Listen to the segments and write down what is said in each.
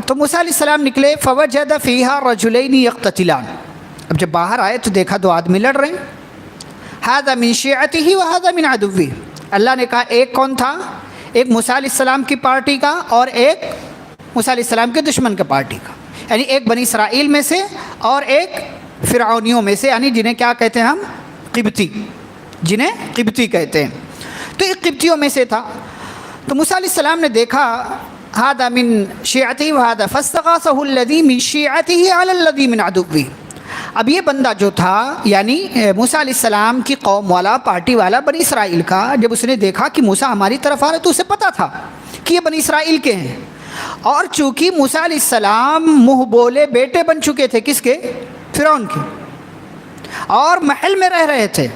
تو موسیٰ علیہ السلام نکلے فوجد فیہا رجلین یقتتلان، اب جب باہر آئے تو دیکھا دو آدمی لڑ رہے ہیں، ھذا من شیعتہ وھذا من عدوہ۔ اللہ نے کہا ایک کون تھا؟ ایک موسیٰ علیہ السلام کی پارٹی کا اور ایک موسیٰ علیہ السلام کے دشمن کی پارٹی کا، یعنی ایک بنی اسرائیل میں سے اور ایک فرعونیوں میں سے، یعنی جنہیں کیا کہتے ہیں ہم؟ قبطی، جنہیں قبطی کہتے ہیں، تو ایک قبطیوں میں سے تھا۔ تو موسیٰ علیہ السلام نے دیکھا ھذا من شیعتہ وھذا فاستغاثہ الذی من شیعتہ علی الذی من عدوہ۔ اب یہ بندہ جو تھا یعنی موسیٰ علیہ السلام کی قوم والا، پارٹی والا، بنی اسرائیل کا، جب اس نے دیکھا کہ موسیٰ ہماری طرف آ رہے تو اسے پتہ تھا کہ یہ بنی اسرائیل کے ہیں، اور چونکہ موسیٰ علیہ السلام منہ بولے بیٹے بن چکے تھے، کس کے؟ فرعون کے، اور محل میں رہ رہے تھے،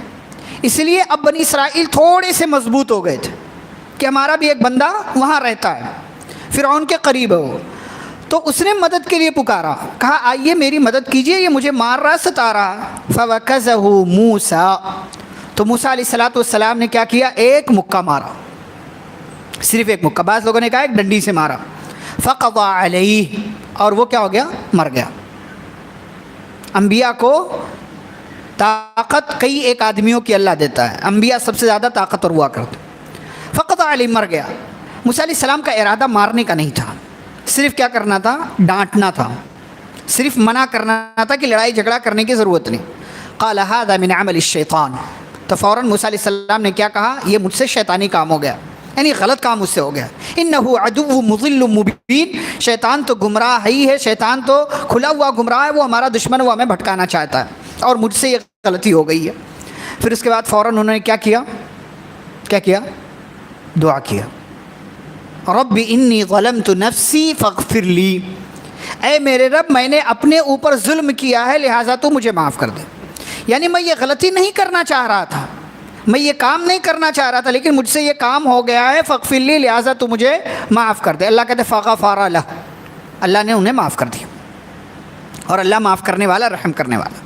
اس لیے اب بنی اسرائیل تھوڑے سے مضبوط ہو گئے تھے کہ ہمارا بھی ایک بندہ وہاں رہتا ہے، فرعون کے قریب ہے وہ۔ تو اس نے مدد کے لیے پکارا، کہا آئیے میری مدد کیجئے، یہ مجھے مار رہا، ستا رہا۔ فَوَكَزَهُ مُوسَىٰ، تو موسیٰ علیہ السلام نے کیا کیا؟ ایک مکہ مارا، صرف ایک مکہ، بعض لوگوں نے کہا ایک ڈنڈی سے مارا۔ فَقَضَىٰ عَلَيْهِ، اور وہ کیا ہو گیا؟ مر گیا۔ انبیاء کو طاقت کئی ایک آدمیوں کی اللہ دیتا ہے، انبیاء سب سے زیادہ طاقتور ہوا کرتے۔ فَقَضَىٰ عَلَيْهِ، مر گیا۔ موسیٰ علیہ السلام کا ارادہ مارنے کا نہیں تھا، صرف کیا کرنا تھا؟ ڈانٹنا تھا، صرف منع کرنا تھا کہ لڑائی جھگڑا کرنے کی ضرورت نہیں۔ قال ھذا من عمل الشیطان، تو فوراً موسیٰ علیہ السلام نے کیا کہا؟ یہ مجھ سے شیطانی کام ہو گیا، یعنی غلط کام مجھ سے ہو گیا۔ انہ عدو مضل مبین، شیطان تو گمراہ ہی ہے، شیطان تو کھلا ہوا گمراہ ہے، وہ ہمارا دشمن، وہ ہمیں بھٹکانا چاہتا ہے، اور مجھ سے یہ غلطی ہو گئی ہے۔ پھر اس کے بعد فوراً انہوں نے کیا کیا؟ دعا کیا، رب انی ظلمت نفسی فاغفر لی، اے میرے رب میں نے اپنے اوپر ظلم کیا ہے، لہٰذا تو مجھے معاف کر دے۔ یعنی میں یہ غلطی نہیں کرنا چاہ رہا تھا، میں یہ کام نہیں کرنا چاہ رہا تھا، لیکن مجھ سے یہ کام ہو گیا ہے، فاغفر لی، لہٰذا تو مجھے معاف کر دے۔ اللہ کہتے فغفر لہ، اللہ نے انہیں معاف کر دیا، اور اللہ معاف کرنے والا، رحم کرنے والا۔